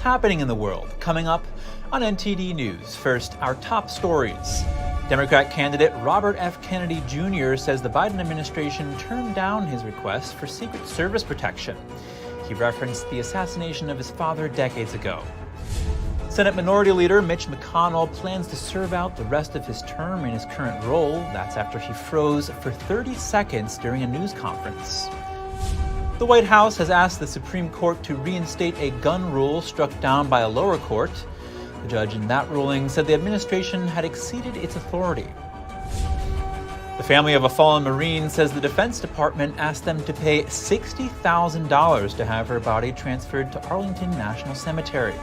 happening in the world? Coming up on NTD News. First, our top stories. Democrat candidate Robert F. Kennedy Jr. says the Biden administration turned down his request for Secret Service protection. He referenced the assassination of his father decades ago. Senate Minority Leader Mitch McConnell plans to serve out the rest of his term in his current role. That's after he froze for 30 seconds during a news conference. The White House has asked the Supreme Court to reinstate a gun rule struck down by a lower court. The judge in that ruling said the administration had exceeded its authority. The family of a fallen Marine says the Defense Department asked them to pay $60,000 to have her body transferred to Arlington National Cemetery.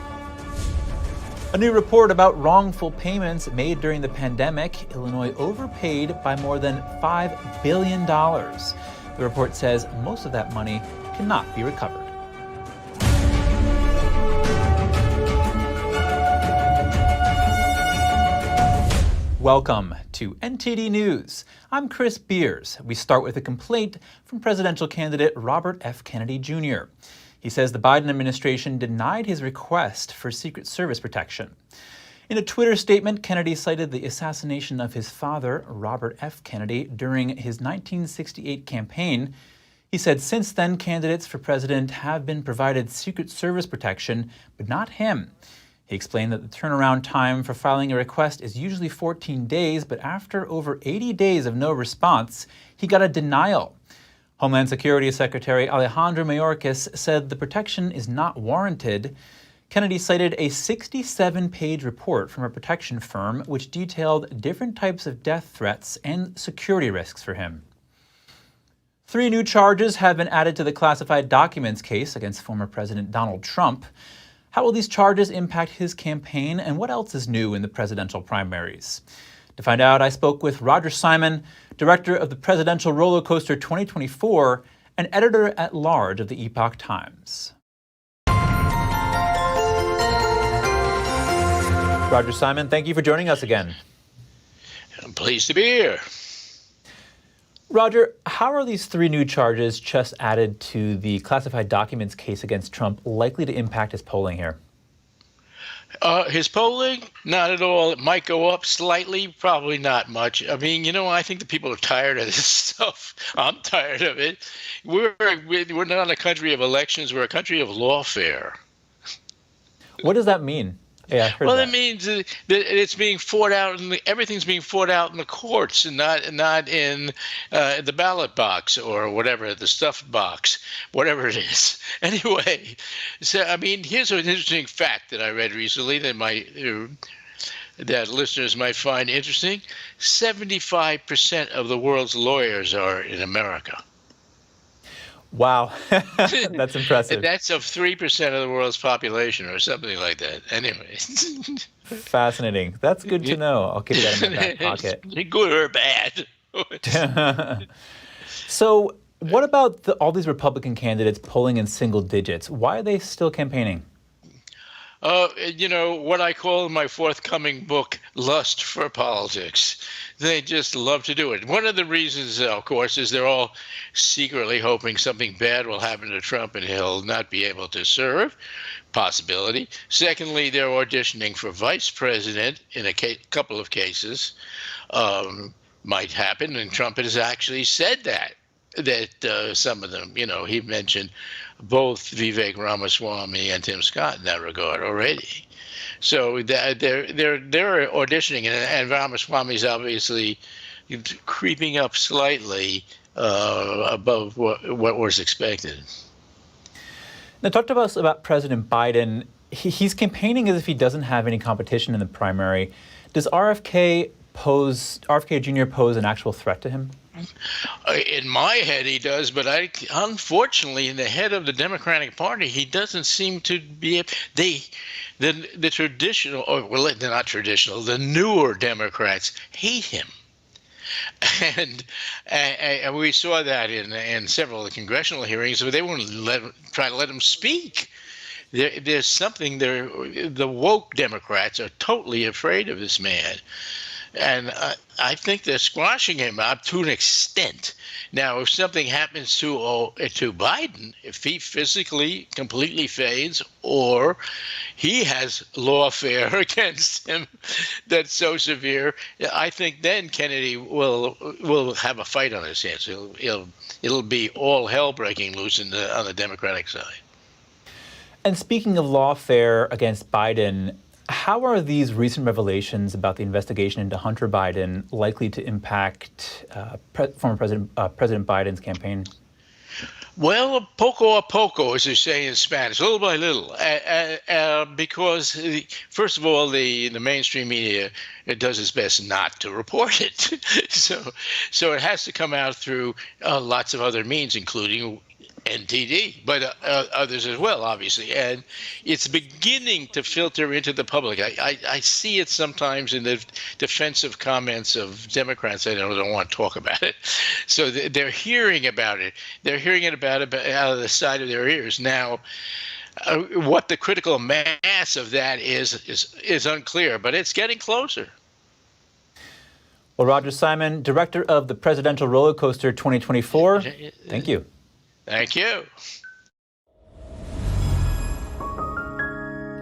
A new report about wrongful payments made during the pandemic. Illinois overpaid by more than $5 billion. The report says most of that money cannot be recovered. Welcome to NTD News. I'm Chris Beers. We start with a complaint from presidential candidate Robert F. Kennedy Jr. He says the Biden administration denied his request for Secret Service protection. In a Twitter statement, Kennedy cited the assassination of his father, Robert F. Kennedy, during his 1968 campaign. He said since then, candidates for president have been provided Secret Service protection, but not him. He explained that the turnaround time for filing a request is usually 14 days, but after over 80 days of no response, he got a denial. Homeland Security Secretary Alejandro Mayorkas said the protection is not warranted. Kennedy cited a 67-page report from a protection firm which detailed different types of death threats and security risks for him. 3 new charges have been added to the classified documents case against former President Donald Trump. How will these charges impact his campaign, and what else is new in the presidential primaries? To find out, I spoke with Roger Simon, director of the Presidential Roller Coaster 2024 and editor-at-large of the Epoch Times. Roger Simon, thank you for joining us again. I'm pleased to be here. Roger, how are these 3 new charges just added to the classified documents case against Trump likely to impact his polling here? His polling, not at all. It might go up slightly, probably not much. I mean, I think the people are tired of this stuff. I'm tired of it. We're not a country of elections. We're a country of lawfare. What does that mean? Yeah, I heard that. It means that it's being fought out, and everything's being fought out in the courts, and not in the ballot box or whatever, the stuffed box, whatever it is. Anyway, so I mean, here's an interesting fact that I read recently that listeners might find interesting. 75% of the world's lawyers are in America. Wow, that's impressive. That's of 3% of the world's population or something like that. Anyway. Fascinating. That's good to know. I'll keep that in my back pocket. Good or bad. So what about all these Republican candidates polling in single digits? Why are they still campaigning? What I call in my forthcoming book, lust for politics. They just love to do it. One of the reasons, of course, is they're all secretly hoping something bad will happen to Trump and he'll not be able to serve. Possibility. Secondly, they're auditioning for vice president in a couple of cases. Might happen, and Trump has actually said that some of them, he mentioned both Vivek Ramaswamy and Tim Scott in that regard already. So they're auditioning, and Ramaswamy's obviously creeping up slightly above what was expected. Now, talk to us about President Biden. He's campaigning as if he doesn't have any competition in the primary. Does RFK Jr. pose an actual threat to him? In my head, he does, but unfortunately, in the head of the Democratic Party, he doesn't seem to be. The traditional, they're not traditional. The newer Democrats hate him, and we saw that in several of the congressional hearings. But they won't try to let him speak. There's something there. The woke Democrats are totally afraid of this man. And I think they're squashing him up to an extent. Now, if something happens to Biden, if he physically completely fades, or he has lawfare against him that's so severe, I think then Kennedy will have a fight on his hands. It'll be all hell breaking loose on the Democratic side. And speaking of lawfare against Biden, how are these recent revelations about the investigation into Hunter Biden likely to impact former President Biden's campaign? Well, poco a poco, as they say in Spanish, little by little, because first of all, the mainstream media does its best not to report it, so it has to come out through lots of other means, including NTD, but others as well, obviously. And it's beginning to filter into the public. I see it sometimes in the defensive comments of Democrats. I don't want to talk about it. So they're hearing about it. They're hearing it about out of the side of their ears. Now, what the critical mass of that is unclear, but it's getting closer. Well, Roger Simon, director of the Presidential Roller Coaster 2024, thank you. Thank you.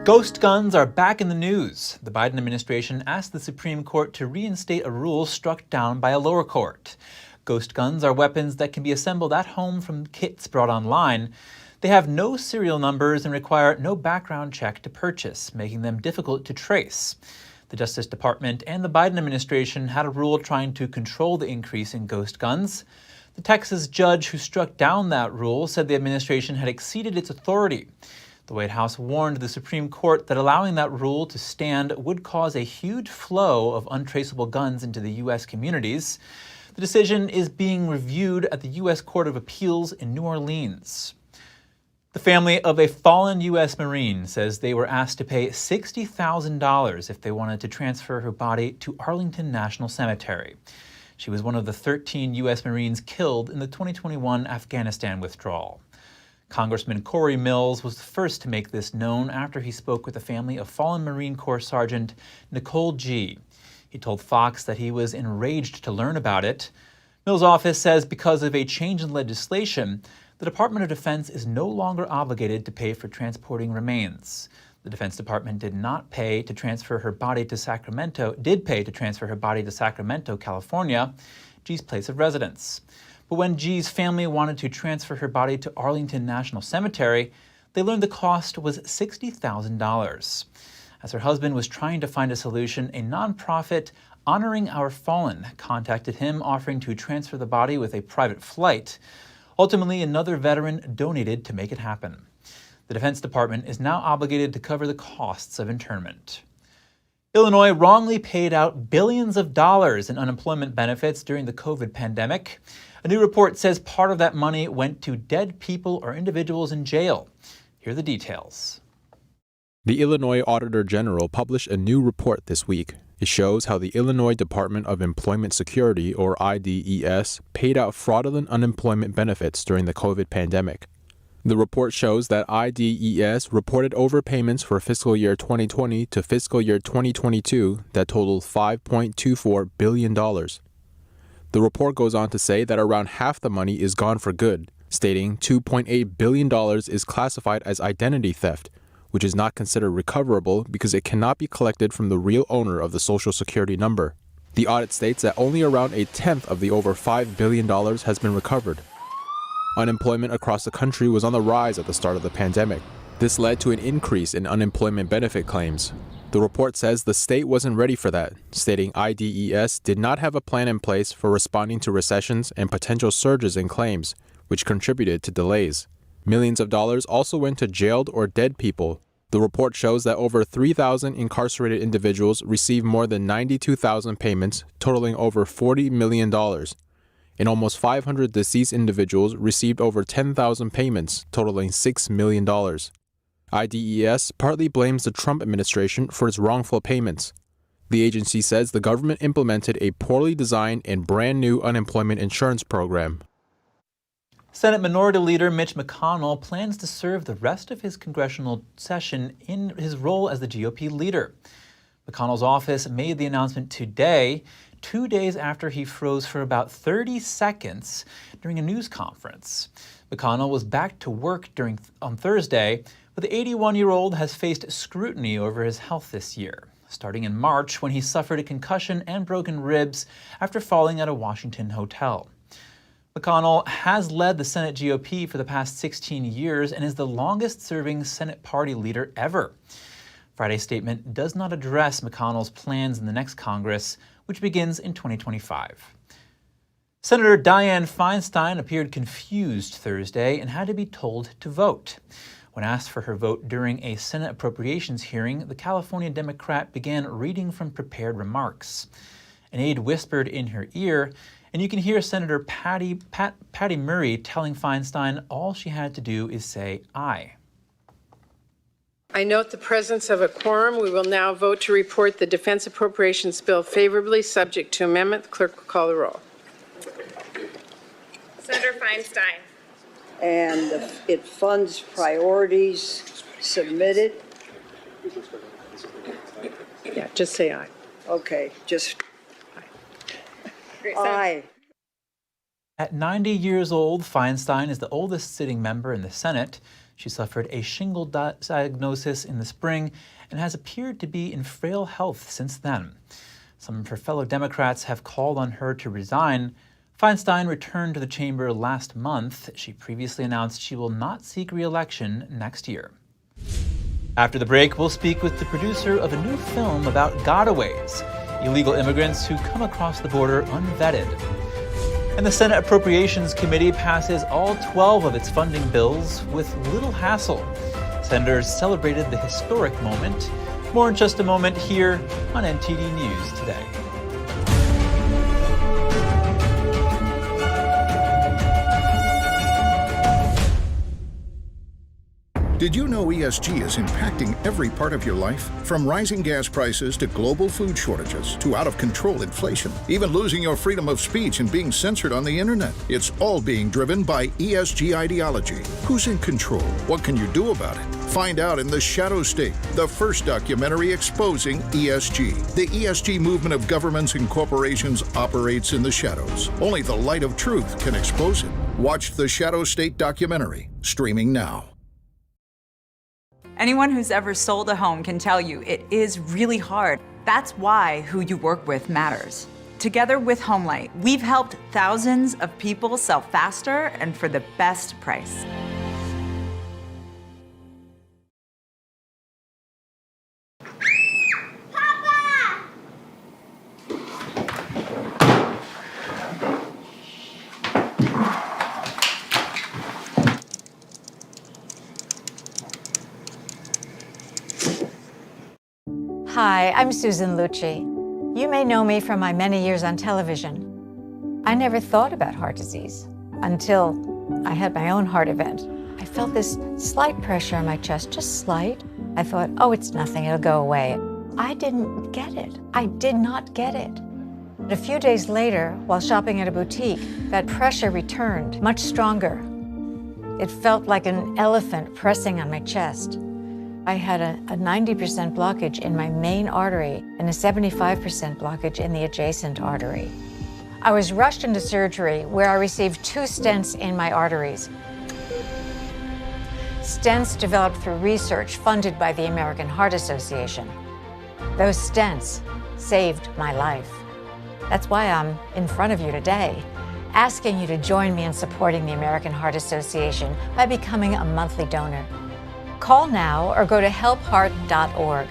Ghost guns are back in the news. The Biden administration asked the Supreme Court to reinstate a rule struck down by a lower court. Ghost guns are weapons that can be assembled at home from kits brought online. They have no serial numbers and require no background check to purchase, making them difficult to trace. The Justice Department and the Biden administration had a rule trying to control the increase in ghost guns. The Texas judge who struck down that rule said the administration had exceeded its authority. The White House warned the Supreme Court that allowing that rule to stand would cause a huge flow of untraceable guns into the U.S. communities. The decision is being reviewed at the U.S. Court of Appeals in New Orleans. The family of a fallen U.S. Marine says they were asked to pay $60,000 if they wanted to transfer her body to Arlington National Cemetery. She was one of the 13 U.S. Marines killed in the 2021 Afghanistan withdrawal. Congressman Corey Mills was the first to make this known after he spoke with the family of fallen Marine Corps Sergeant Nicole G. He told Fox that he was enraged to learn about it. Mills' office says because of a change in legislation, the Department of Defense is no longer obligated to pay for transporting remains. The Defense Department did pay to transfer her body to Sacramento, California, G's place of residence. But when G's family wanted to transfer her body to Arlington National Cemetery, they learned the cost was $60,000. As her husband was trying to find a solution, a nonprofit Honoring Our Fallen contacted him offering to transfer the body with a private flight. Ultimately, another veteran donated to make it happen. The Defense Department is now obligated to cover the costs of internment. Illinois wrongly paid out billions of dollars in unemployment benefits during the COVID pandemic. A new report says part of that money went to dead people or individuals in jail. Here are the details. The Illinois Auditor General published a new report this week. It shows how the Illinois Department of Employment Security, or IDES, paid out fraudulent unemployment benefits during the COVID pandemic. The report shows that IDES reported overpayments for fiscal year 2020 to fiscal year 2022 that totaled $5.24 billion. The report goes on to say that around half the money is gone for good, stating $2.8 billion is classified as identity theft, which is not considered recoverable because it cannot be collected from the real owner of the Social Security number. The audit states that only around a tenth of the over $5 billion has been recovered. Unemployment across the country was on the rise at the start of the pandemic. This led to an increase in unemployment benefit claims. The report says the state wasn't ready for that, stating IDES did not have a plan in place for responding to recessions and potential surges in claims, which contributed to delays. Millions of dollars also went to jailed or dead people. The report shows that over 3,000 incarcerated individuals received more than 92,000 payments, totaling over $40 million. And almost 500 deceased individuals received over 10,000 payments, totaling $6 million. IDES partly blames the Trump administration for its wrongful payments. The agency says the government implemented a poorly designed and brand new unemployment insurance program. Senate Minority Leader Mitch McConnell plans to serve the rest of his congressional session in his role as the GOP leader. McConnell's office made the announcement today, 2 days after he froze for about 30 seconds during a news conference. McConnell was back to work on Thursday, but the 81-year-old has faced scrutiny over his health this year, starting in March when he suffered a concussion and broken ribs after falling at a Washington hotel. McConnell has led the Senate GOP for the past 16 years and is the longest-serving Senate party leader ever. Friday's statement does not address McConnell's plans in the next Congress, which begins in 2025. Senator Dianne Feinstein appeared confused Thursday and had to be told to vote. When asked for her vote during a Senate appropriations hearing, the California Democrat began reading from prepared remarks. An aide whispered in her ear, and you can hear Senator Patty Murray telling Feinstein all she had to do is say aye. I note the presence of a quorum. We will now vote to report the Defense Appropriations Bill favorably, subject to amendment. The clerk will call the roll. Senator Feinstein. And it funds priorities submitted. Yeah, just say aye. Okay, just Great, aye. At 90 years old, Feinstein is the oldest sitting member in the Senate. She suffered a shingle diagnosis in the spring and has appeared to be in frail health since then. Some of her fellow Democrats have called on her to resign. Feinstein returned to the chamber last month. She previously announced she will not seek re-election next year. After the break, we'll speak with the producer of a new film about gotaways, illegal immigrants who come across the border unvetted. And the Senate Appropriations Committee passes all 12 of its funding bills with little hassle. Senators celebrated the historic moment. More in just a moment here on NTD News Today. Did you know ESG is impacting every part of your life? From rising gas prices to global food shortages to out-of-control inflation, even losing your freedom of speech and being censored on the internet. It's all being driven by ESG ideology. Who's in control? What can you do about it? Find out in The Shadow State, the first documentary exposing ESG. The ESG movement of governments and corporations operates in the shadows. Only the light of truth can expose it. Watch The Shadow State documentary, streaming now. Anyone who's ever sold a home can tell you it is really hard. That's why who you work with matters. Together with HomeLight, we've helped thousands of people sell faster and for the best price. Hi, I'm Susan Lucci. You may know me from my many years on television. I never thought about heart disease until I had my own heart event. I felt this slight pressure on my chest, just slight. I thought, oh, it's nothing, it'll go away. I didn't get it. I did not get it. But a few days later, while shopping at a boutique, that pressure returned, much stronger. It felt like an elephant pressing on my chest. I had a 90% blockage in my main artery and a 75% blockage in the adjacent artery. I was rushed into surgery where I received 2 stents in my arteries. Stents developed through research funded by the American Heart Association. Those stents saved my life. That's why I'm in front of you today, asking you to join me in supporting the American Heart Association by becoming a monthly donor. Call now or go to helpheart.org.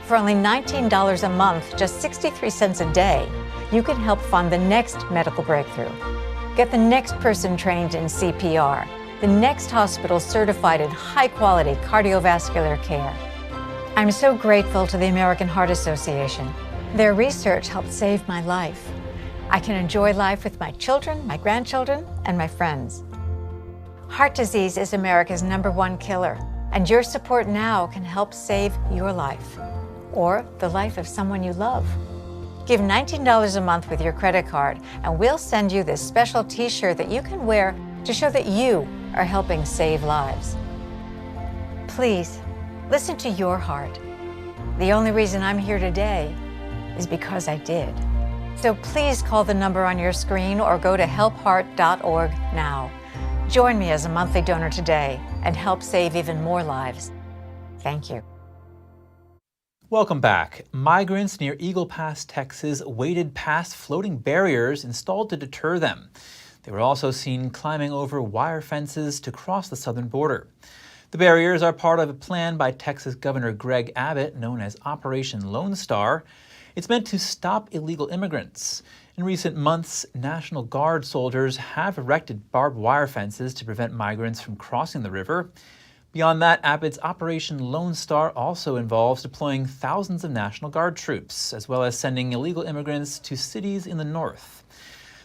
For only $19 a month, just 63 cents a day, you can help fund the next medical breakthrough. Get the next person trained in CPR, the next hospital certified in high-quality cardiovascular care. I'm so grateful to the American Heart Association. Their research helped save my life. I can enjoy life with my children, my grandchildren, and my friends. Heart disease is America's #1 killer. And your support now can help save your life or the life of someone you love. Give $19 a month with your credit card, and we'll send you this special t-shirt that you can wear to show that you are helping save lives. Please, listen to your heart. The only reason I'm here today is because I did. So please call the number on your screen or go to helpheart.org now. Join me as a monthly donor today and help save even more lives. Thank you. Welcome back. Migrants near Eagle Pass, Texas, waded past floating barriers installed to deter them. They were also seen climbing over wire fences to cross the southern border. The barriers are part of a plan by Texas Governor Greg Abbott known as Operation Lone Star. It's meant to stop illegal immigrants. In recent months, National Guard soldiers have erected barbed wire fences to prevent migrants from crossing the river. Beyond that, Abbott's Operation Lone Star also involves deploying thousands of National Guard troops, as well as sending illegal immigrants to cities in the north.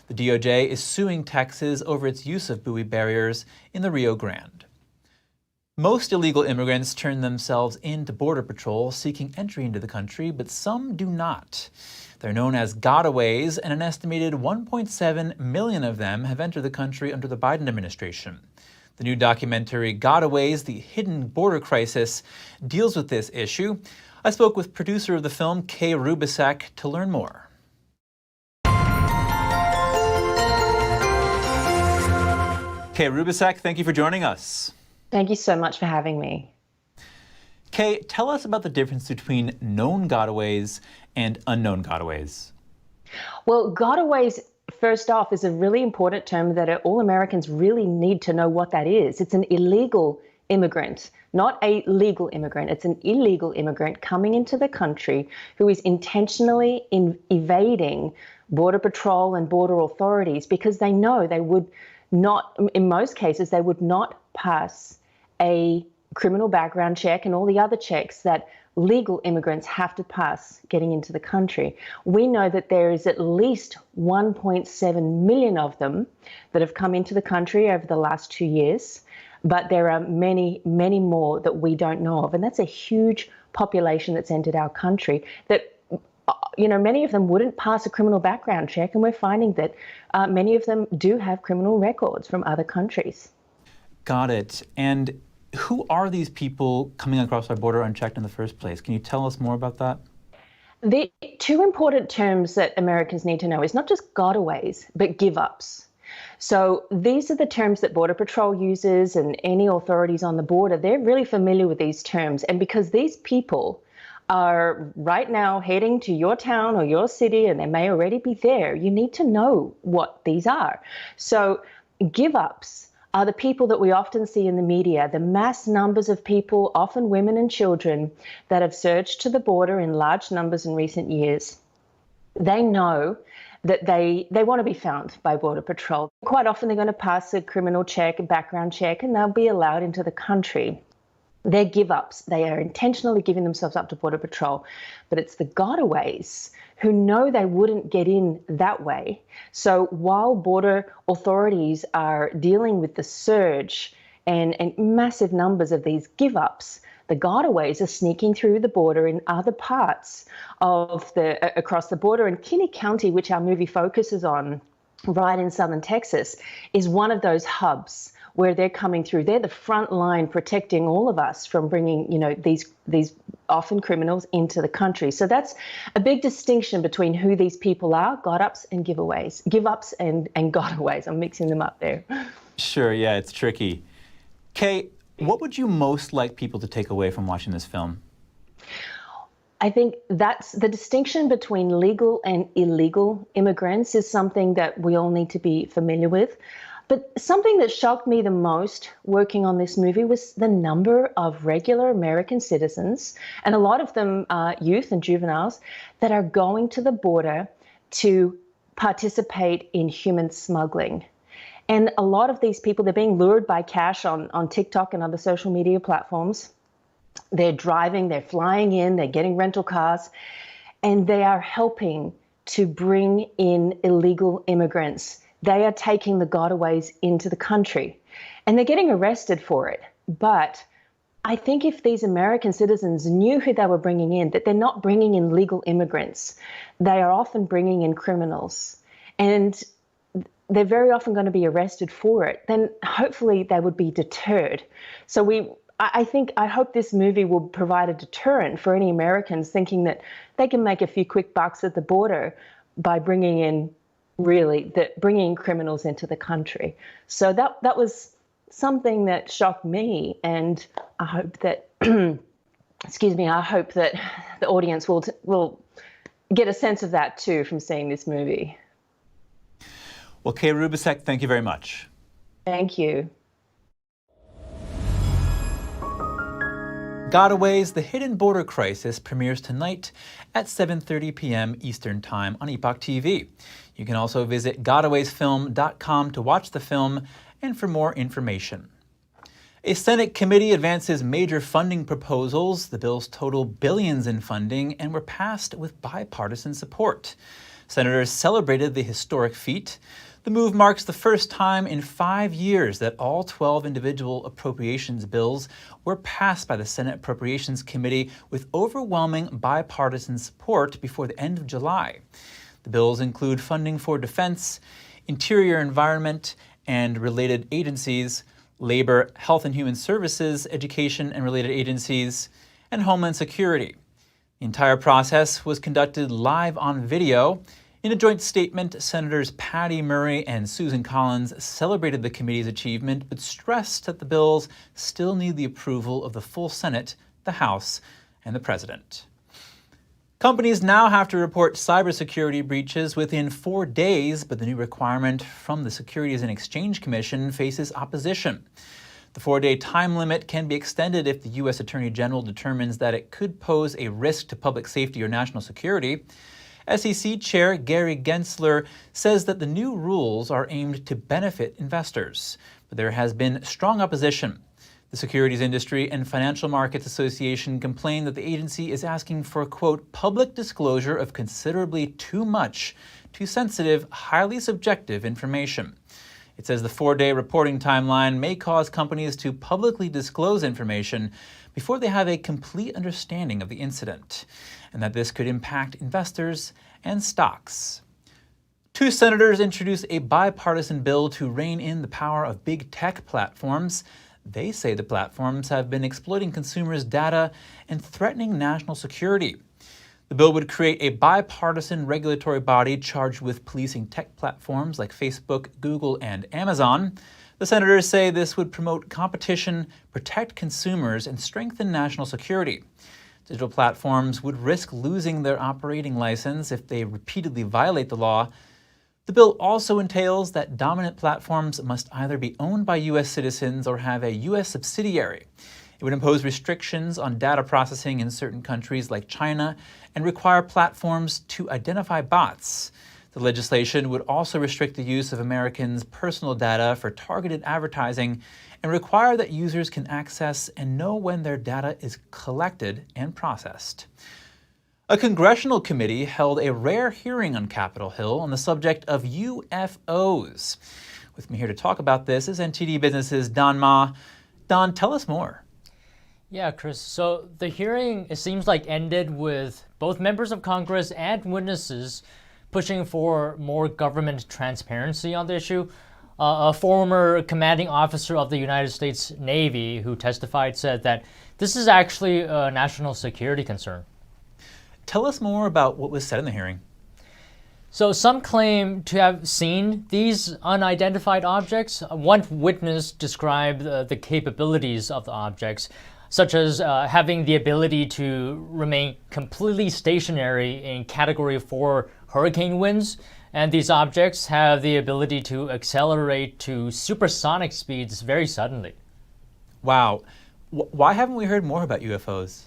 The DOJ is suing Texas over its use of buoy barriers in the Rio Grande. Most illegal immigrants turn themselves in to Border Patrol seeking entry into the country, but some do not. They're known as gotaways, and an estimated 1.7 million of them have entered the country under the Biden administration. The new documentary, Gotaways, The Hidden Border Crisis, deals with this issue. I spoke with producer of the film, Kay Rubisek, to learn more. Kay Rubisek, thank you for joining us. Thank you so much for having me. Kay, tell us about the difference between known gotaways and unknown gotaways. Well, gotaways, first off, is a really important term that all Americans really need to know what that is. It's an illegal immigrant, not a legal immigrant. It's an illegal immigrant coming into the country who is intentionally evading Border Patrol and border authorities because they know they would not, in most cases, they would not pass a criminal background check and all the other checks that legal immigrants have to pass getting into the country. We know that there is at least 1.7 million of them that have come into the country over the last 2 years, but there are many, many more that we don't know of. And that's a huge population that's entered our country that, you know, many of them wouldn't pass a criminal background check, and we're finding that many of them do have criminal records from other countries. Got it. And who are these people coming across our border unchecked in the first place? Can you tell us more about that? The two important terms that Americans need to know is not just gotaways, but give-ups. So these are the terms that Border Patrol uses and any authorities on the border. They're really familiar with these terms. And because these people are right now heading to your town or your city, and they may already be there, you need to know what these are. So give-ups are the people that we often see in the media, the mass numbers of people, often women and children, that have surged to the border in large numbers in recent years. They know that they want to be found by Border Patrol. Quite often they're going to pass a criminal check, a background check, and they'll be allowed into the country. They're give-ups. They are intentionally giving themselves up to Border Patrol. But it's the gotaways who know they wouldn't get in that way. So while border authorities are dealing with the surge and massive numbers of these give-ups, the gotaways are sneaking through the border in other parts of across the border. And Kinney County, which our movie focuses on, right in southern Texas, is one of those hubs where they're coming through. They're the front line protecting all of us from bringing, you know, these often criminals into the country. So that's a big distinction between who these people are, give-ups and gotaways. I'm mixing them up there. Sure, yeah, it's tricky. Kay, what would you most like people to take away from watching this film? I think that's the distinction between legal and illegal immigrants is something that we all need to be familiar with. But something that shocked me the most working on this movie was the number of regular American citizens, and a lot of them youth and juveniles, that are going to the border to participate in human smuggling. And a lot of these people, they're being lured by cash on TikTok and other social media platforms. They're driving, they're flying in, they're getting rental cars, and they are helping to bring in illegal immigrants. They are taking the gotaways into the country, and they're getting arrested for it. But I think if these American citizens knew who they were bringing in, that they're not bringing in legal immigrants, they are often bringing in criminals, and they're very often going to be arrested for it, then hopefully they would be deterred. So I hope this movie will provide a deterrent for any Americans thinking that they can make a few quick bucks at the border by bringing criminals into the country. So that was something that shocked me, and I hope that I hope that the audience will get a sense of that too from seeing this movie. Well, Kay Rubisek, thank you very much. Thank you. Gotaways, The Hidden Border Crisis premieres tonight at 7:30 p.m. Eastern Time on Epoch TV. You can also visit gotawaysfilm.com to watch the film and for more information. A Senate committee advances major funding proposals. The bills total billions in funding and were passed with bipartisan support. Senators celebrated the historic feat. The move marks the first time in 5 years that all 12 individual appropriations bills were passed by the Senate Appropriations Committee with overwhelming bipartisan support before the end of July. The bills include funding for defense, interior environment and related agencies, labor, health and human services, education and related agencies, and homeland security. The entire process was conducted live on video. In a joint statement, Senators Patty Murray and Susan Collins celebrated the committee's achievement, but stressed that the bills still need the approval of the full Senate, the House, and the President. Companies now have to report cybersecurity breaches within 4 days, but the new requirement from the Securities and Exchange Commission faces opposition. The 4-day time limit can be extended if the U.S. Attorney General determines that it could pose a risk to public safety or national security. SEC Chair Gary Gensler says that the new rules are aimed to benefit investors, but there has been strong opposition. The Securities Industry and Financial Markets Association complained that the agency is asking for, quote, public disclosure of considerably too much, too sensitive, highly subjective information. It says the 4-day reporting timeline may cause companies to publicly disclose information before they have a complete understanding of the incident, and that this could impact investors and stocks. 2 senators introduced a bipartisan bill to rein in the power of big tech platforms. They say the platforms have been exploiting consumers' data and threatening national security. The bill would create a bipartisan regulatory body charged with policing tech platforms like Facebook, Google, and Amazon. The senators say this would promote competition, protect consumers, and strengthen national security. Digital platforms would risk losing their operating license if they repeatedly violate the law. The bill also entails that dominant platforms must either be owned by U.S. citizens or have a U.S. subsidiary. It would impose restrictions on data processing in certain countries like China and require platforms to identify bots. The legislation would also restrict the use of Americans' personal data for targeted advertising and require that users can access and know when their data is collected and processed. A congressional committee held a rare hearing on Capitol Hill on the subject of UFOs. With me here to talk about this is NTD Business's Don Ma. Don, tell us more. Yeah, Chris. So the hearing, it seems like, ended with both members of Congress and witnesses pushing for more government transparency on the issue. A former commanding officer of the United States Navy who testified said that this is actually a national security concern. Tell us more about what was said in the hearing. So some claim to have seen these unidentified objects. One witness described the capabilities of the objects, such as having the ability to remain completely stationary in Category 4 hurricane winds. And these objects have the ability to accelerate to supersonic speeds very suddenly. Wow. Why haven't we heard more about UFOs?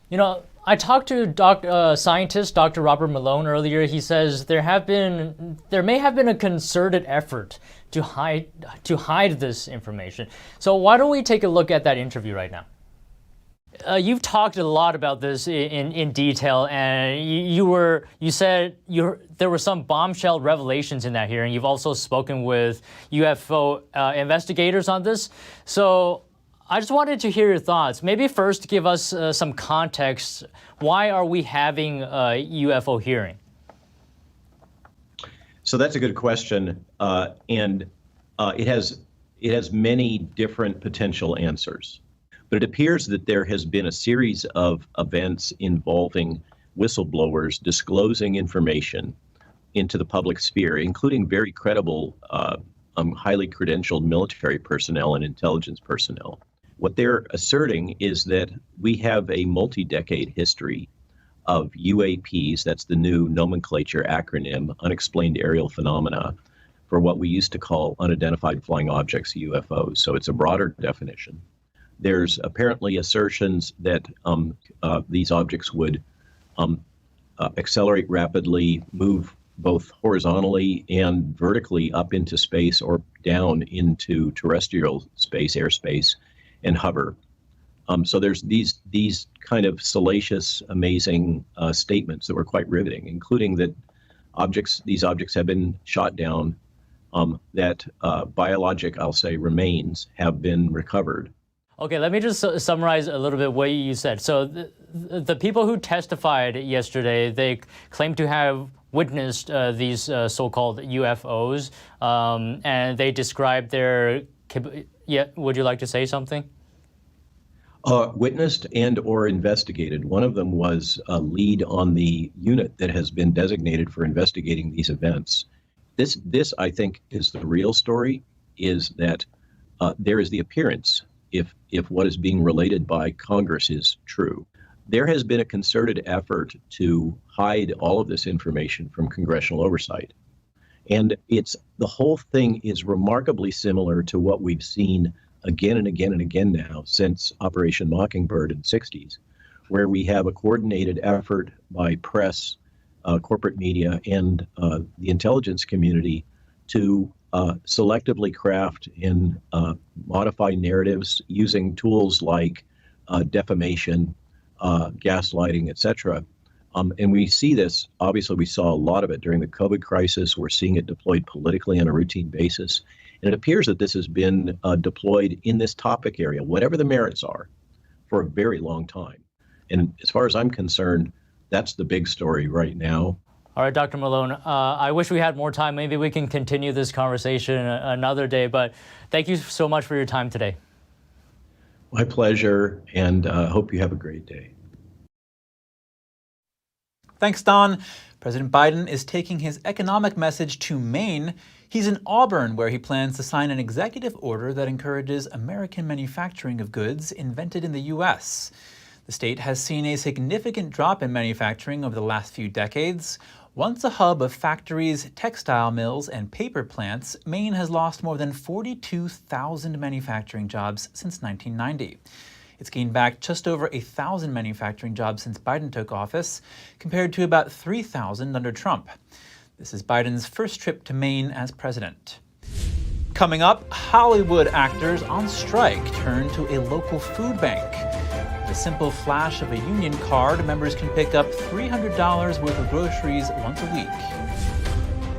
You know, I talked to scientist Dr. Robert Malone earlier. He says there may have been a concerted effort to hide this information. So why don't we take a look at that interview right now? You've talked a lot about this in detail, and you said there were some bombshell revelations in that hearing. You've also spoken with UFO investigators on this. So I just wanted to hear your thoughts. Maybe first give us some context. Why are we having a UFO hearing? So that's a good question, and it has many different potential answers. But it appears that there has been a series of events involving whistleblowers disclosing information into the public sphere, including very credible, highly credentialed military personnel and intelligence personnel. What they're asserting is that we have a multi-decade history of UAPs, that's the new nomenclature acronym, unexplained aerial phenomena, for what we used to call unidentified flying objects, UFOs. So it's a broader definition. There's apparently assertions that these objects would accelerate rapidly, move both horizontally and vertically up into space or down into terrestrial space, airspace, and hover. So there's these kind of salacious, amazing statements that were quite riveting, including that these objects have been shot down, that biologic, I'll say, remains have been recovered. Okay, let me just summarize a little bit what you said. So the people who testified yesterday, they claim to have witnessed these so-called UFOs, and they described their... Yeah, would you like to say something? Witnessed and or investigated. One of them was a lead on the unit that has been designated for investigating these events. This I think, is the real story, is that there is the appearance, if what is being related by Congress is true. There has been a concerted effort to hide all of this information from congressional oversight. And the whole thing is remarkably similar to what we've seen again and again and again now since Operation Mockingbird in the 60s, where we have a coordinated effort by press, corporate media, and the intelligence community to selectively craft and modify narratives using tools like defamation, gaslighting, etc. And we see this, obviously we saw a lot of it during the COVID crisis. We're seeing it deployed politically on a routine basis. And it appears that this has been deployed in this topic area, whatever the merits are, for a very long time. And as far as I'm concerned, that's the big story right now. All right, Dr. Malone, I wish we had more time. Maybe we can continue this conversation another day, but thank you so much for your time today. My pleasure, and hope you have a great day. Thanks, Don. President Biden is taking his economic message to Maine. He's in Auburn, where he plans to sign an executive order that encourages American manufacturing of goods invented in the U.S. The state has seen a significant drop in manufacturing over the last few decades. Once a hub of factories, textile mills, and paper plants, Maine has lost more than 42,000 manufacturing jobs since 1990. It's gained back just over 1,000 manufacturing jobs since Biden took office, compared to about 3,000 under Trump. This is Biden's first trip to Maine as president. Coming up, Hollywood actors on strike turn to a local food bank. With a simple flash of a union card, members can pick up $300 worth of groceries once a week.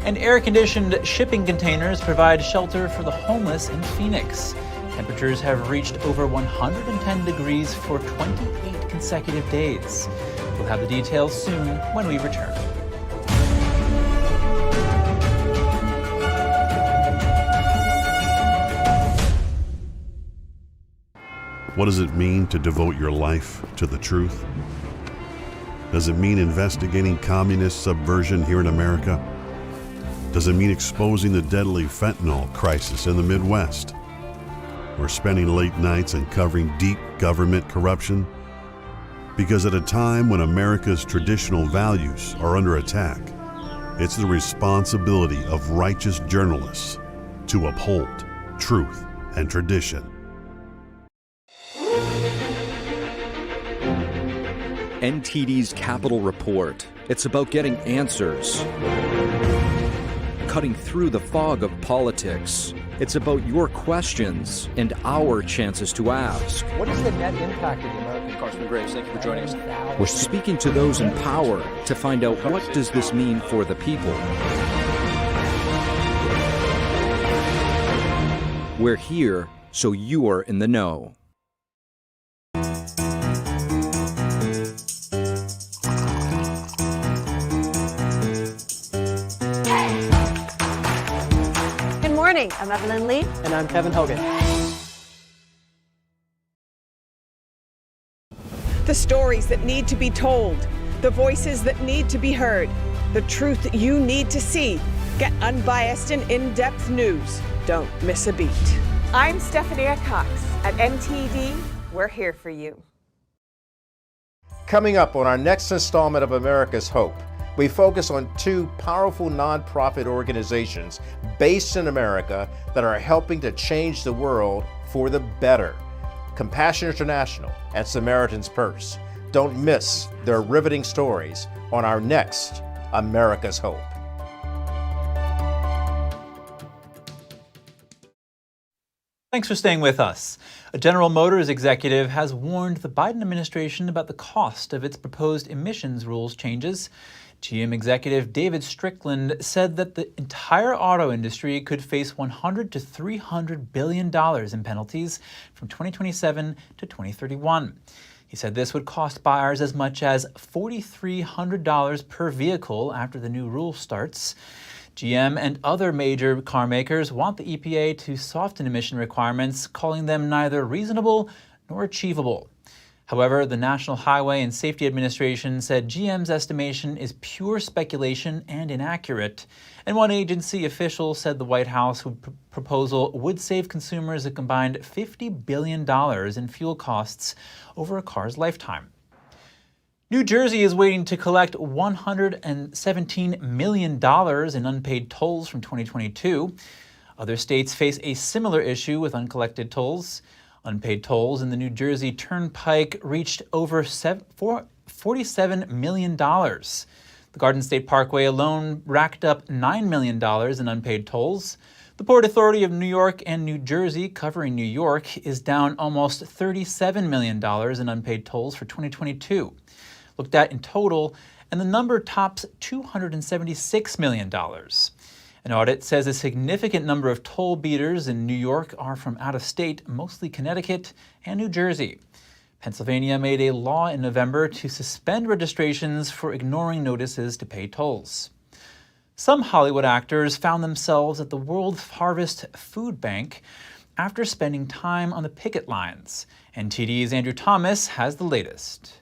And air-conditioned shipping containers provide shelter for the homeless in Phoenix. Temperatures have reached over 110 degrees for 28 consecutive days. We'll have the details soon when we return. What does it mean to devote your life to the truth? Does it mean investigating communist subversion here in America? Does it mean exposing the deadly fentanyl crisis in the Midwest? Or spending late nights and covering deep government corruption? Because at a time when America's traditional values are under attack, it's the responsibility of righteous journalists to uphold truth and tradition. NTD's Capitol Report. It's about getting answers, cutting through the fog of politics. It's about your questions and our chances to ask. What is the net impact of the American Congressman Graves? Thank you for joining us. We're speaking to those in power to find out what does this mean for the people. We're here so you're in the know. I'm Evelyn Lee. And I'm Kevin Hogan. The stories that need to be told, the voices that need to be heard, the truth that you need to see. Get unbiased and in-depth news. Don't miss a beat. I'm Stephanie Cox. At NTD, we're here for you. Coming up on our next installment of America's Hope, we focus on two powerful nonprofit organizations based in America that are helping to change the world for the better. Compassion International and Samaritan's Purse. Don't miss their riveting stories on our next America's Hope. Thanks for staying with us. A General Motors executive has warned the Biden administration about the cost of its proposed emissions rules changes. GM executive David Strickland said that the entire auto industry could face $100 to $300 billion in penalties from 2027 to 2031. He said this would cost buyers as much as $4,300 per vehicle after the new rule starts. GM and other major car makers want the EPA to soften emission requirements, calling them neither reasonable nor achievable. However, the National Highway and Safety Administration said GM's estimation is pure speculation and inaccurate. And one agency official said the White House proposal would save consumers a combined $50 billion in fuel costs over a car's lifetime. New Jersey is waiting to collect $117 million in unpaid tolls from 2022. Other states face a similar issue with uncollected tolls. Unpaid tolls in the New Jersey Turnpike reached over $47 million. The Garden State Parkway alone racked up $9 million in unpaid tolls. The Port Authority of New York and New Jersey, covering New York, is down almost $37 million in unpaid tolls for 2022. Looked at in total, and the number tops $276 million. An audit says a significant number of toll beaters in New York are from out of state, mostly Connecticut and New Jersey. Pennsylvania made a law in November to suspend registrations for ignoring notices to pay tolls. Some Hollywood actors found themselves at the World Harvest Food Bank after spending time on the picket lines. NTD's Andrew Thomas has the latest.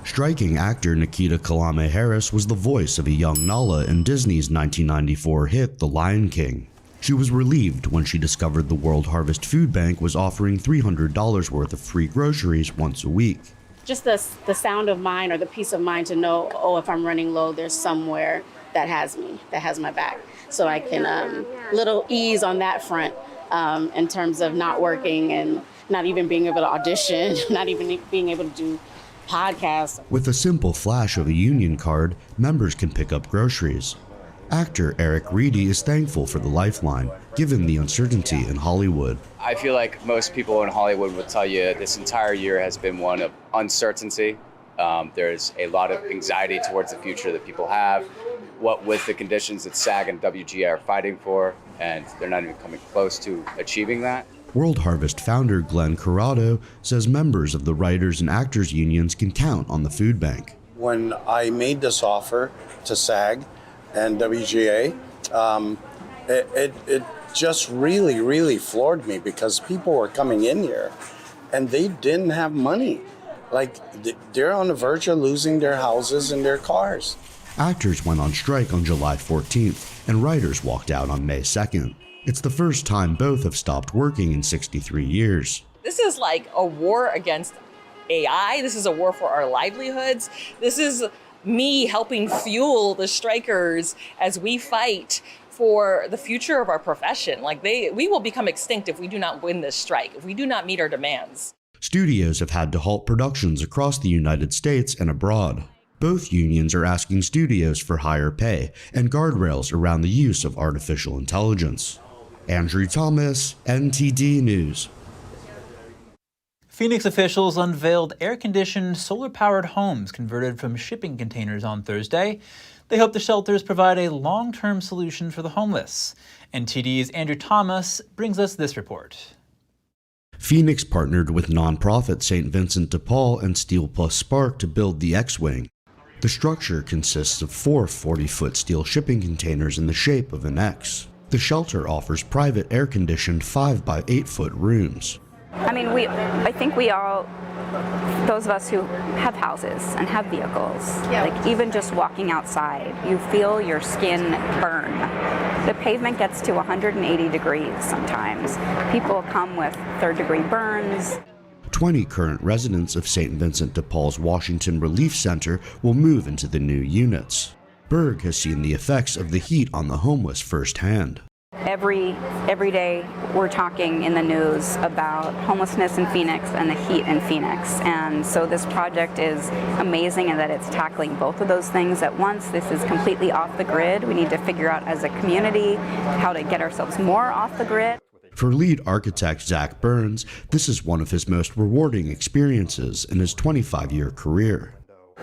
Striking actor Nikita Kalame-Harris was the voice of a young Nala in Disney's 1994 hit The Lion King. She was relieved when she discovered the World Harvest Food Bank was offering $300 worth of free groceries once a week. Just the sound of mind, or the peace of mind to know, oh, if I'm running low, there's somewhere that has me, that has my back. So I can, little ease on that front in terms of not working and not even being able to audition, not even being able to do podcasts. With a simple flash of a union card, members can pick up groceries. Actor Eric Reedy is thankful for the lifeline, given the uncertainty in Hollywood. I feel like most people in Hollywood would tell you this entire year has been one of uncertainty. There's a lot of anxiety towards the future that people have, what with the conditions that SAG and WGA are fighting for, and they're not even coming close to achieving that. World Harvest founder Glenn Corrado says members of the writers and actors unions can count on the food bank. When I made this offer to SAG and WGA, it just really floored me, because people were coming in here and they didn't have money. Like, they're on the verge of losing their houses and their cars. Actors went on strike on July 14th and writers walked out on May 2nd. It's the first time both have stopped working in 63 years. This is like a war against AI. This is a war for our livelihoods. This is me helping fuel the strikers as we fight for the future of our profession. Like, we will become extinct if we do not win this strike, if we do not meet our demands. Studios have had to halt productions across the United States and abroad. Both unions are asking studios for higher pay and guardrails around the use of artificial intelligence. Andrew Thomas, NTD News. Phoenix officials unveiled air-conditioned, solar-powered homes converted from shipping containers on Thursday. They hope the shelters provide a long-term solution for the homeless. NTD's Andrew Thomas brings us this report. Phoenix partnered with nonprofit St. Vincent de Paul and Steel Plus Spark to build the X-Wing. The structure consists of 4 40-foot steel shipping containers in the shape of an X. The shelter offers private air-conditioned 5 by 8-foot rooms. I mean, I think we all, those of us who have houses and have vehicles, like even just walking outside, you feel your skin burn. The pavement gets to 180 degrees sometimes. People come with third-degree burns. 20 current residents of St. Vincent de Paul's Washington Relief Center will move into the new units. Berg has seen the effects of the heat on the homeless firsthand. Every day we're talking in the news about homelessness in Phoenix and the heat in Phoenix. And so this project is amazing in that it's tackling both of those things at once. This is completely off the grid. We need to figure out as a community how to get ourselves more off the grid. For lead architect Zach Burns, this is one of his most rewarding experiences in his 25-year career.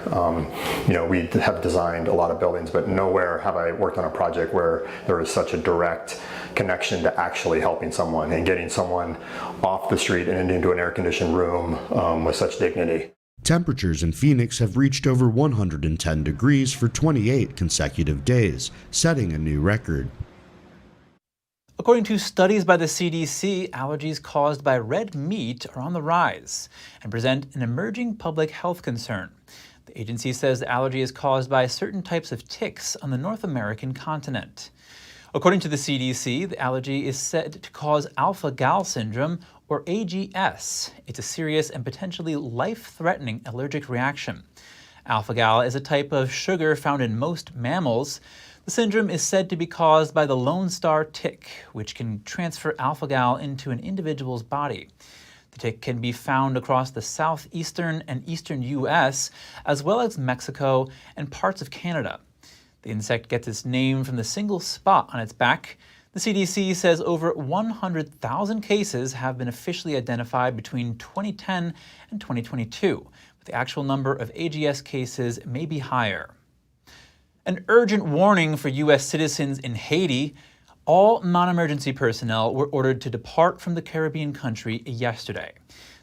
We have designed a lot of buildings, but nowhere have I worked on a project where there is such a direct connection to actually helping someone and getting someone off the street and into an air-conditioned room with such dignity. Temperatures in Phoenix have reached over 110 degrees for 28 consecutive days, setting a new record. According to studies by the CDC, allergies caused by red meat are on the rise and present an emerging public health concern. The agency says the allergy is caused by certain types of ticks on the North American continent. According to the CDC, the allergy is said to cause alpha-gal syndrome, or AGS. It's a serious and potentially life-threatening allergic reaction. Alpha-gal is a type of sugar found in most mammals. The syndrome is said to be caused by the Lone Star tick, which can transfer alpha-gal into an individual's body. The tick can be found across the southeastern and eastern U.S., as well as Mexico and parts of Canada. The insect gets its name from the single spot on its back. The CDC says over 100,000 cases have been officially identified between 2010 and 2022, but the actual number of AGS cases may be higher. An urgent warning for U.S. citizens in Haiti. All non-emergency personnel were ordered to depart from the Caribbean country yesterday.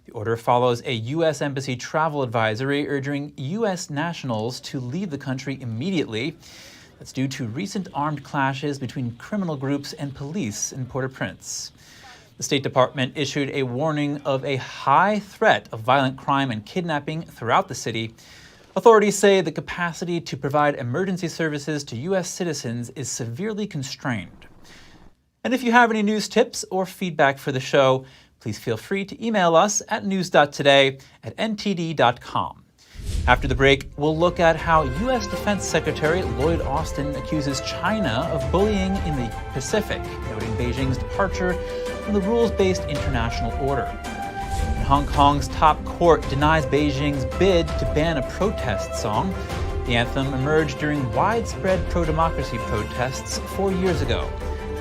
The order follows a U.S. Embassy travel advisory urging U.S. nationals to leave the country immediately. That's due to recent armed clashes between criminal groups and police in Port-au-Prince. The State Department issued a warning of a high threat of violent crime and kidnapping throughout the city. Authorities say the capacity to provide emergency services to U.S. citizens is severely constrained. And if you have any news tips or feedback for the show, please feel free to email us at news.today@ntd.com. After the break, we'll look at how U.S. Defense Secretary Lloyd Austin accuses China of bullying in the Pacific, noting Beijing's departure from the rules-based international order. And Hong Kong's top court denies Beijing's bid to ban a protest song. The anthem emerged during widespread pro-democracy protests 4 years ago.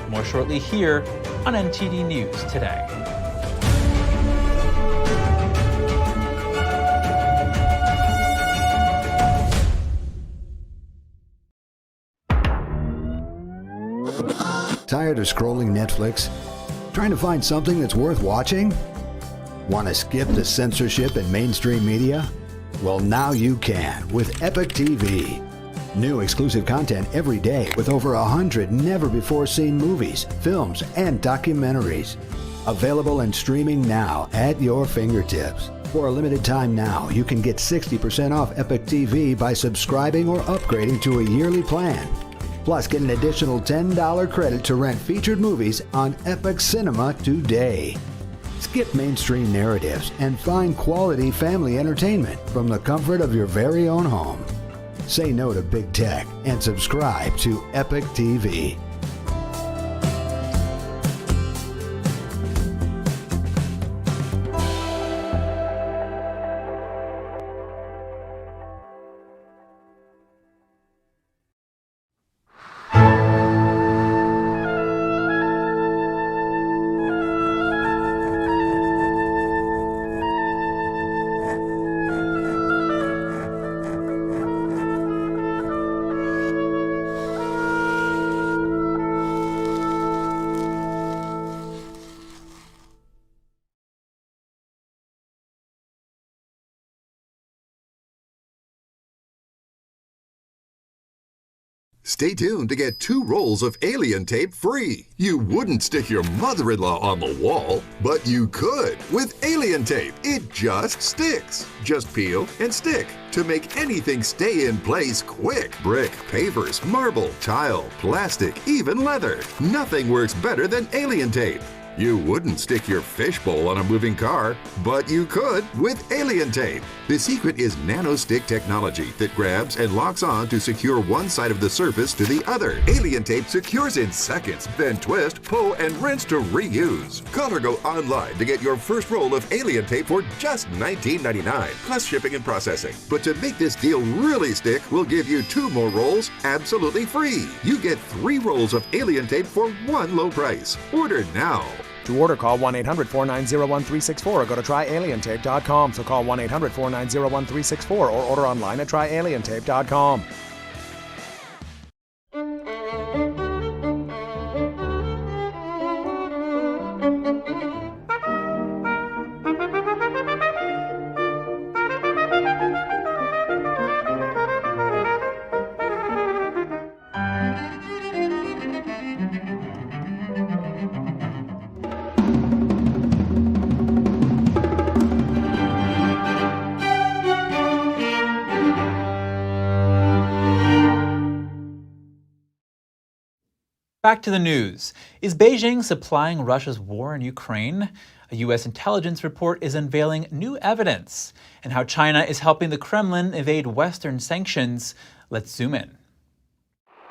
More shortly here on NTD News Today. Tired of scrolling Netflix? Trying to find something that's worth watching? Want to skip the censorship in mainstream media? Well, now you can with Epic TV. New exclusive content every day with over 100 never-before-seen movies, films, and documentaries. Available and streaming now at your fingertips. For a limited time now, you can get 60% off Epic TV by subscribing or upgrading to a yearly plan. Plus, get an additional $10 credit to rent featured movies on Epic Cinema today. Skip mainstream narratives and find quality family entertainment from the comfort of your very own home. Say no to big tech and subscribe to Epic TV. Stay tuned to get 2 rolls of alien tape free. You wouldn't stick your mother-in-law on the wall, but you could with alien tape. It just sticks. Just peel and stick to make anything stay in place quick. Brick, pavers, marble, tile, plastic, even leather. Nothing works better than alien tape. You wouldn't stick your fishbowl on a moving car, but you could with alien tape. The secret is nano-stick technology that grabs and locks on to secure one side of the surface to the other. Alien tape secures in seconds, then twist, pull, and rinse to reuse. Call or go online to get your first roll of alien tape for just $19.99, plus shipping and processing. But to make this deal really stick, we'll give you 2 more rolls absolutely free. You get 3 rolls of alien tape for one low price. Order now. To order, call 1-800-490-1364 or go to tryalientape.com. So call 1-800-490-1364 or order online at tryalientape.com. Back to the news. Is Beijing supplying Russia's war in Ukraine? A U.S. intelligence report is unveiling new evidence. And how China is helping the Kremlin evade Western sanctions. Let's zoom in.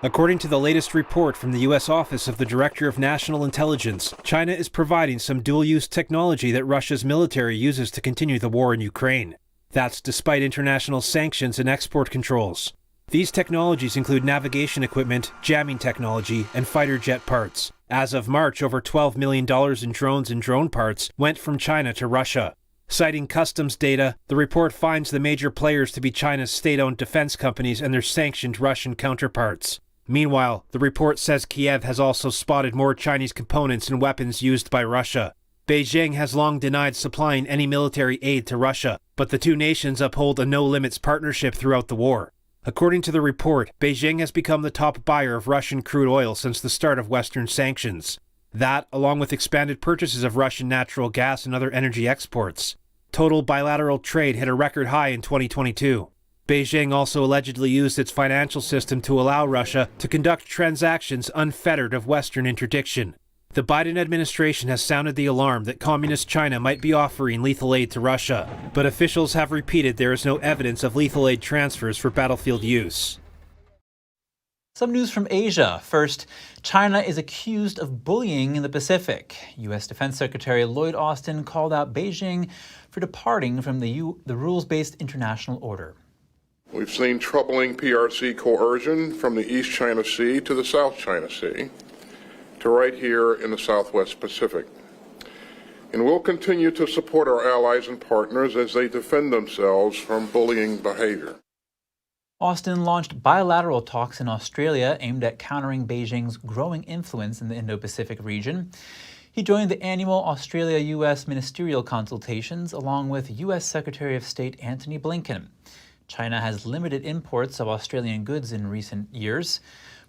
According to the latest report from the U.S. Office of the Director of National Intelligence, China is providing some dual-use technology that Russia's military uses to continue the war in Ukraine. That's despite international sanctions and export controls. These technologies include navigation equipment, jamming technology, and fighter jet parts. As of March, over $12 million in drones and drone parts went from China to Russia. Citing customs data, the report finds the major players to be China's state-owned defense companies and their sanctioned Russian counterparts. Meanwhile, the report says Kiev has also spotted more Chinese components and weapons used by Russia. Beijing has long denied supplying any military aid to Russia, but the two nations uphold a no-limits partnership throughout the war. According to the report, Beijing has become the top buyer of Russian crude oil since the start of Western sanctions. That, along with expanded purchases of Russian natural gas and other energy exports. Total bilateral trade hit a record high in 2022. Beijing also allegedly used its financial system to allow Russia to conduct transactions unfettered of Western interdiction. The Biden administration has sounded the alarm that Communist China might be offering lethal aid to Russia, but officials have repeated there is no evidence of lethal aid transfers for battlefield use. Some news from Asia. First, China is accused of bullying in the Pacific. U.S. Defense Secretary Lloyd Austin called out Beijing for departing from the rules-based international order. We've seen troubling PRC coercion from the East China Sea to the South China Sea, to right here in the Southwest Pacific. And we'll continue to support our allies and partners as they defend themselves from bullying behavior. Austin launched bilateral talks in Australia aimed at countering Beijing's growing influence in the Indo-Pacific region. He joined the annual Australia-U.S. ministerial consultations along with U.S. Secretary of State Antony Blinken. China has limited imports of Australian goods in recent years,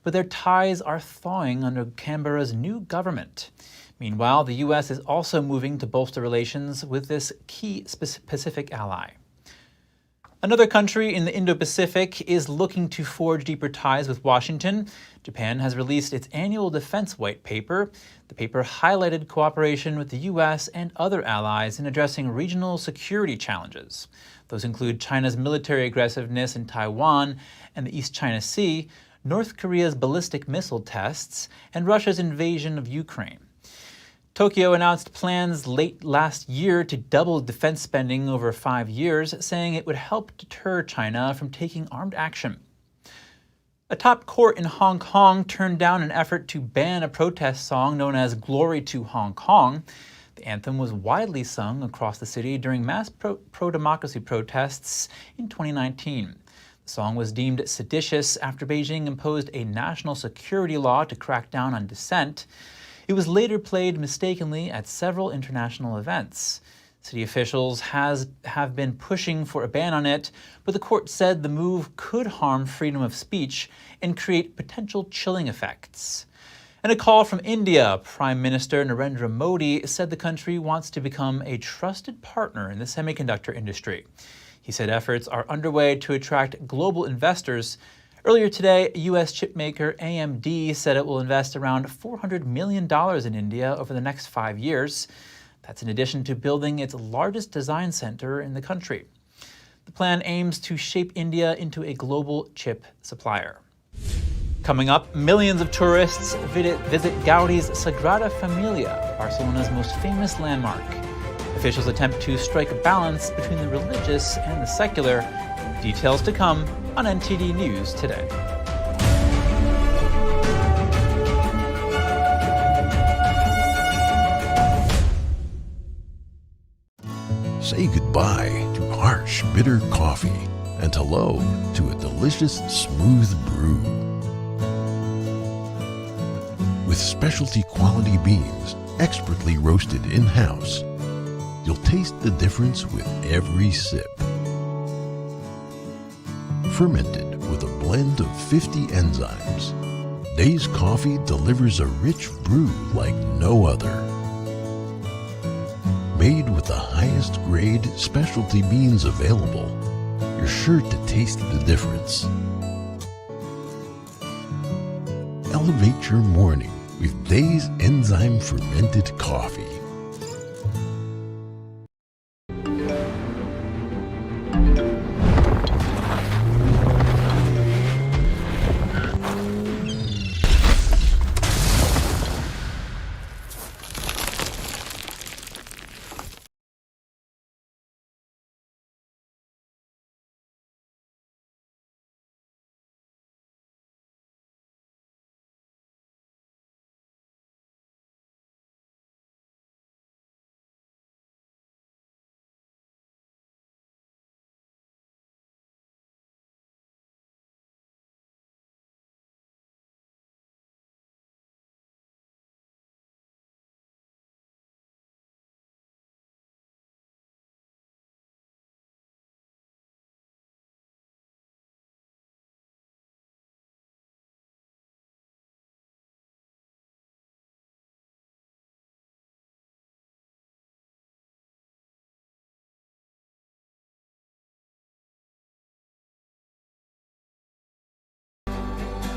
but their ties are thawing under Canberra's new government. Meanwhile, the U.S. is also moving to bolster relations with this key Pacific ally. Another country in the Indo-Pacific is looking to forge deeper ties with Washington. Japan has released its annual defense white paper. The paper highlighted cooperation with the U.S. and other allies in addressing regional security challenges. Those include China's military aggressiveness in Taiwan and the East China Sea, North Korea's ballistic missile tests, and Russia's invasion of Ukraine. Tokyo announced plans late last year to double defense spending over 5 years, saying it would help deter China from taking armed action. A top court in Hong Kong turned down an effort to ban a protest song known as Glory to Hong Kong. The anthem was widely sung across the city during mass pro-democracy protests in 2019. The song was deemed seditious after Beijing imposed a national security law to crack down on dissent. It was later played mistakenly at several international events. City officials have been pushing for a ban on it, but the court said the move could harm freedom of speech and create potential chilling effects. In a call from India, Prime Minister Narendra Modi said the country wants to become a trusted partner in the semiconductor industry. He said efforts are underway to attract global investors. Earlier today, U.S. chipmaker AMD said it will invest around $400 million in India over the next 5 years. That's in addition to building its largest design center in the country. The plan aims to shape India into a global chip supplier. Coming up, millions of tourists visit Gaudi's Sagrada Familia, Barcelona's most famous landmark. Officials attempt to strike a balance between the religious and the secular. Details to come on NTD News Today. Say goodbye to harsh, bitter coffee and hello to a delicious, smooth brew. With specialty quality beans, expertly roasted in-house, you'll taste the difference with every sip. Fermented with a blend of 50 enzymes, Days Coffee delivers a rich brew like no other. Made with the highest grade specialty beans available, you're sure to taste the difference. Elevate your morning with Days Enzyme Fermented Coffee.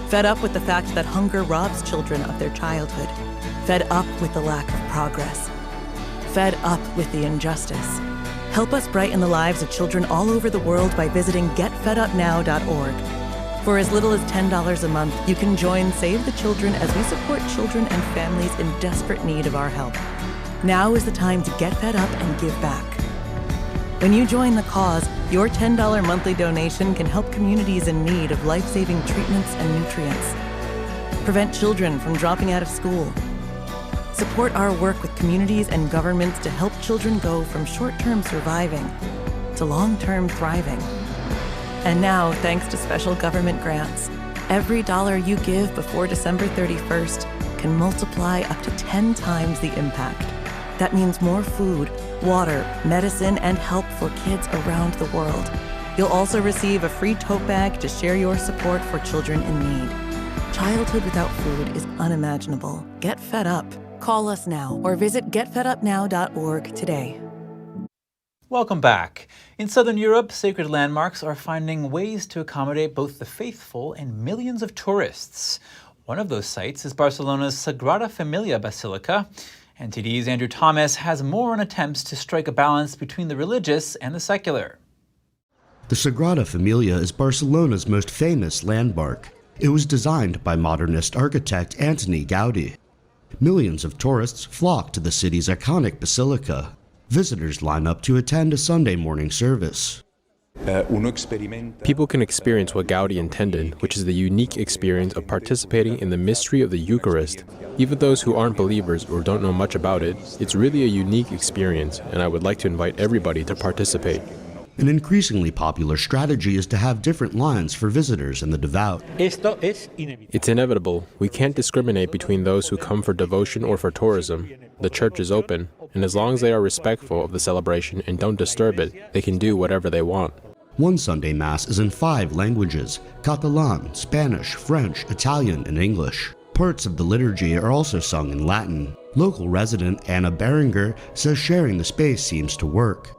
Fed up with the fact that hunger robs children of their childhood. Fed up with the lack of progress. Fed up with the injustice. Help us brighten the lives of children all over the world by visiting getfedupnow.org. For as little as $10 a month, you can join Save the Children as we support children and families in desperate need of our help. Now is the time to get fed up and give back. When you join the cause, your $10 monthly donation can help communities in need of life-saving treatments and nutrients. Prevent children from dropping out of school. Support our work with communities and governments to help children go from short-term surviving to long-term thriving. And now, thanks to special government grants, every dollar you give before December 31st can multiply up to 10 times the impact. That means more food, water, medicine, and help for kids around the world. You'll also receive a free tote bag to share your support for children in need. Childhood without food is unimaginable. Get fed up. Call us now or visit getfedupnow.org today. Welcome back. In Southern Europe, sacred landmarks are finding ways to accommodate both the faithful and millions of tourists. One of those sites is Barcelona's Sagrada Familia Basilica. NTD's Andrew Thomas has more on attempts to strike a balance between the religious and the secular. The Sagrada Familia is Barcelona's most famous landmark. It was designed by modernist architect Antoni Gaudí. Millions of tourists flock to the city's iconic basilica. Visitors line up to attend a Sunday morning service. People can experience what Gaudí intended, which is the unique experience of participating in the mystery of the Eucharist. Even those who aren't believers or don't know much about it, it's really a unique experience, and I would like to invite everybody to participate. An increasingly popular strategy is to have different lines for visitors and the devout. It's inevitable. We can't discriminate between those who come for devotion or for tourism. The church is open. and as long as they are respectful of the celebration and don't disturb it, they can do whatever they want. One Sunday Mass is in 5 languages: Catalan, Spanish, French, Italian, and English. Parts of the liturgy are also sung in Latin. Local resident Anna Berenger says sharing the space seems to work.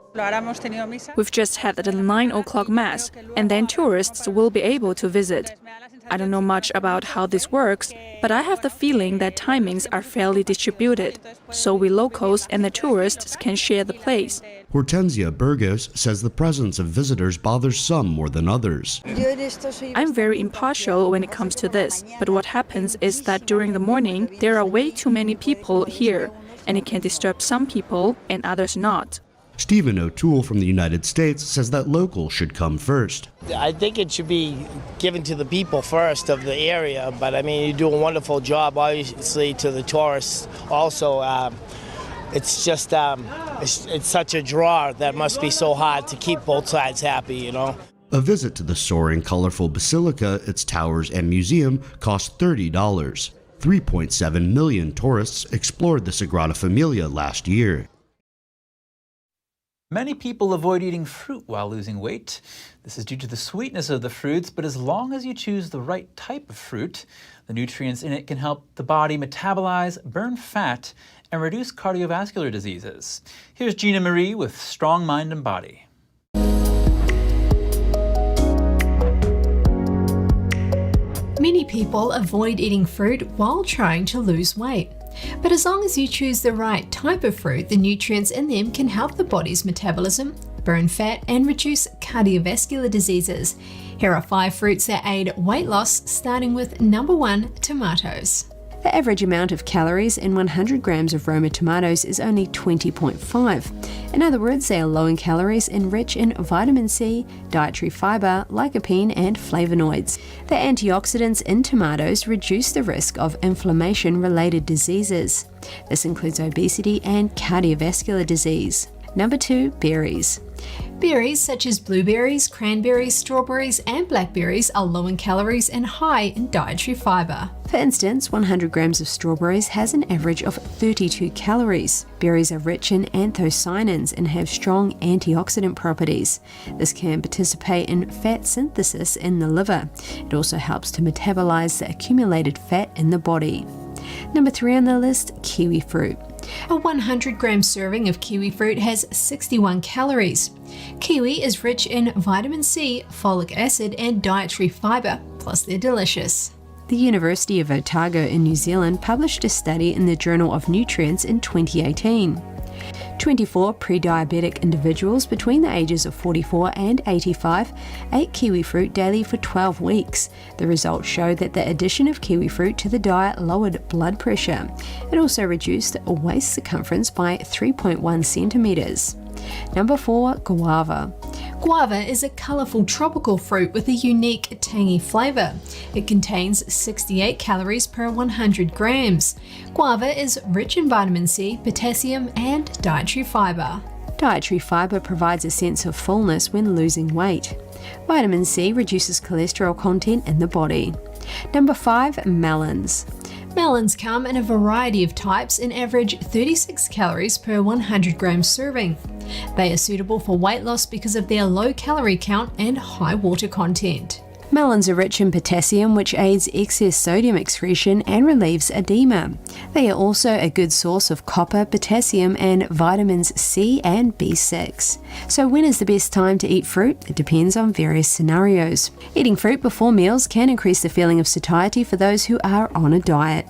We've just had the 9 o'clock Mass, and then tourists will be able to visit. I don't know much about how this works, but I have the feeling that timings are fairly distributed, so we locals and the tourists can share the place. Hortensia Burgos says the presence of visitors bothers some more than others. I'm very impartial when it comes to this, but what happens is that during the morning there are way too many people here, and it can disturb some people and others not. Stephen O'Toole from the United States says that locals should come first. I think it should be given to the people first of the area, but I mean, you do a wonderful job, obviously, to the tourists also. It's just, it's such a draw that must be so hard to keep both sides happy, you know. A visit to the soaring, colorful basilica, its towers and museum cost $30. 3.7 million tourists explored the Sagrada Familia last year. Many people avoid eating fruit while losing weight. This is due to the sweetness of the fruits, but as long as you choose the right type of fruit, the nutrients in it can help the body metabolize, burn fat, and reduce cardiovascular diseases. Here's Gina Marie with Strong Mind and Body. Many people avoid eating fruit while trying to lose weight. But as long as you choose the right type of fruit, the nutrients in them can help the body's metabolism, burn fat, and reduce cardiovascular diseases. Here are 5 fruits that aid weight loss, starting with number 1, tomatoes. The average amount of calories in 100 grams of Roma tomatoes is only 20.5. In other words, they are low in calories and rich in vitamin C, dietary fiber, lycopene, and flavonoids. The antioxidants in tomatoes reduce the risk of inflammation-related diseases. This includes obesity and cardiovascular disease. Number 2, berries. Berries such as blueberries, cranberries, strawberries, and blackberries are low in calories and high in dietary fiber. For instance, 100 grams of strawberries has an average of 32 calories. Berries are rich in anthocyanins and have strong antioxidant properties. This can participate in fat synthesis in the liver. It also helps to metabolize the accumulated fat in the body. Number 3 on the list, kiwi fruit. A 100-gram serving of kiwi fruit has 61 calories. Kiwi is rich in vitamin C, folic acid, and dietary fiber, plus they're delicious. The University of Otago in New Zealand published a study in the Journal of Nutrients in 2018. 24 pre-diabetic individuals between the ages of 44 and 85 ate kiwi fruit daily for 12 weeks. The results showed that the addition of kiwi fruit to the diet lowered blood pressure. It also reduced waist circumference by 3.1 centimeters. Number 4, guava. Guava is a colourful tropical fruit with a unique tangy flavour. It contains 68 calories per 100 grams. Guava is rich in vitamin C, potassium, and dietary fibre. Dietary fibre provides a sense of fullness when losing weight. Vitamin C reduces cholesterol content in the body. Number 5, melons. Melons come in a variety of types and average 36 calories per 100 grams serving. They are suitable for weight loss because of their low calorie count and high water content. Melons are rich in potassium, which aids excess sodium excretion and relieves edema. They are also a good source of copper, potassium, and vitamins C and B6. So when is the best time to eat fruit? It depends on various scenarios. Eating fruit before meals can increase the feeling of satiety for those who are on a diet.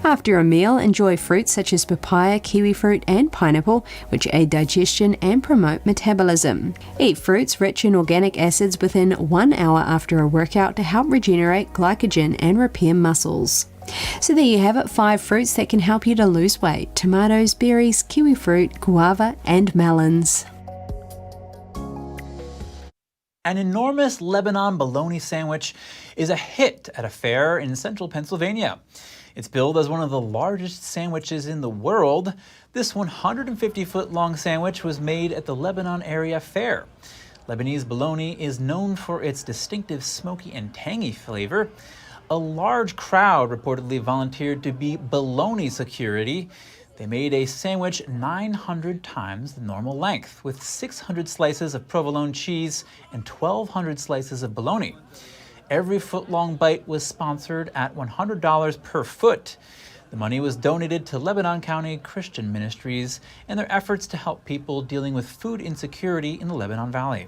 After a meal, enjoy fruits such as papaya, kiwi fruit, and pineapple, which aid digestion and promote metabolism. Eat fruits rich in organic acids within 1 hour after a workout to help regenerate glycogen and repair muscles. So there you have it, 5 fruits that can help you to lose weight: tomatoes, berries, kiwi fruit, guava, and melons. An enormous Lebanon bologna sandwich is a hit at a fair in central Pennsylvania. It's billed as one of the largest sandwiches in the world. This 150-foot-long sandwich was made at the Lebanon Area Fair. Lebanese bologna is known for its distinctive smoky and tangy flavor. A large crowd reportedly volunteered to be bologna security. They made a sandwich 900 times the normal length, with 600 slices of provolone cheese and 1,200 slices of bologna. Every foot-long bite was sponsored at $100 per foot. The money was donated to Lebanon County Christian Ministries and their efforts to help people dealing with food insecurity in the Lebanon Valley.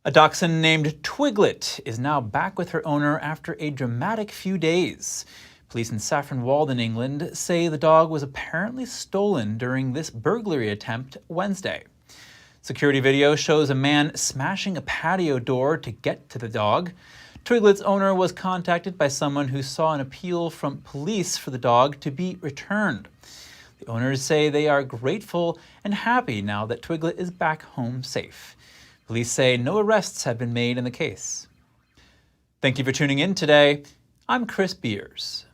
A dachshund named Twiglet is now back with her owner after a dramatic few days. Police in Saffron Walden, England, say the dog was apparently stolen during this burglary attempt Wednesday. Security video shows a man smashing a patio door to get to the dog. Twiglet's owner was contacted by someone who saw an appeal from police for the dog to be returned. The owners say they are grateful and happy now that Twiglet is back home safe. Police say no arrests have been made in the case. Thank you for tuning in today. I'm Chris Beers.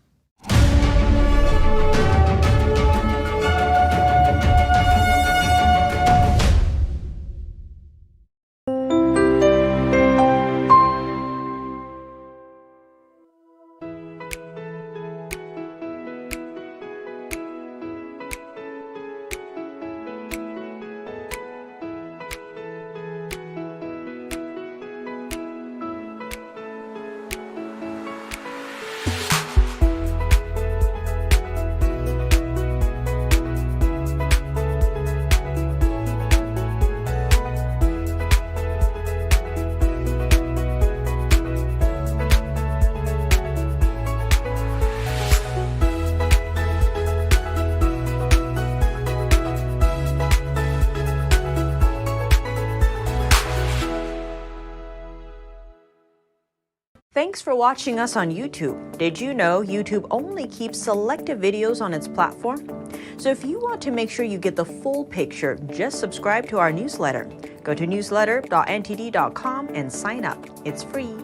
Thanks for watching us on YouTube. Did you know YouTube only keeps selective videos on its platform? So if you want to make sure you get the full picture, just subscribe to our newsletter. Go to newsletter.ntd.com and sign up. It's free.